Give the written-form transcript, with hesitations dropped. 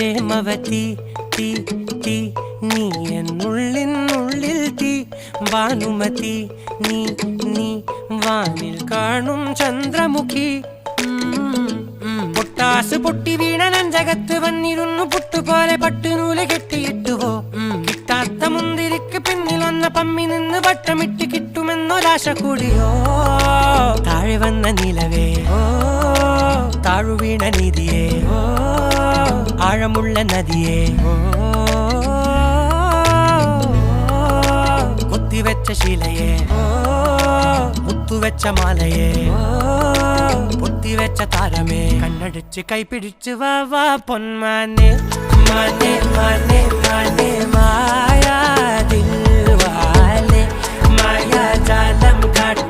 പ്രേമവതി തീ തീ നീ എന്നുള്ളിൽ തീ ഭാനുമതി നീ നീ വാനിൽ കാണും ചന്ദ്രമുഖി പൊട്ടാസ് പൊട്ടി വീണ നെഞ്ചകത്ത് വന്നിരുന്നു പുട്ടുപോലെ പട്ടുനൂല് കെട്ടിയിട്ടുവോ കിട്ടാത്ത മുന്തിരിക്ക് പിന്നിൽ വന്ന പമ്മി നിന്ന് വട്ടമിട്ട് കിട്ടുമെന്നൊരാശ കൂടിയോ താഴെ വന്ന നിലവേ താഴു വീണ നിധിയേ ആഴമുള്ള നദിയേ കൊത്തിവെച്ച ശിലയെ മുത്തുവെച്ച മാലയെ പൊത്തിവെച്ച താരമേ കണ്ണടിച്ച് കൈപിടിച്ച് വാ വാ പൊന്മാനെ മാനെ മാനെ മാനെ മായാ ദിൽവാലെ മായാജാലം കാട്ടി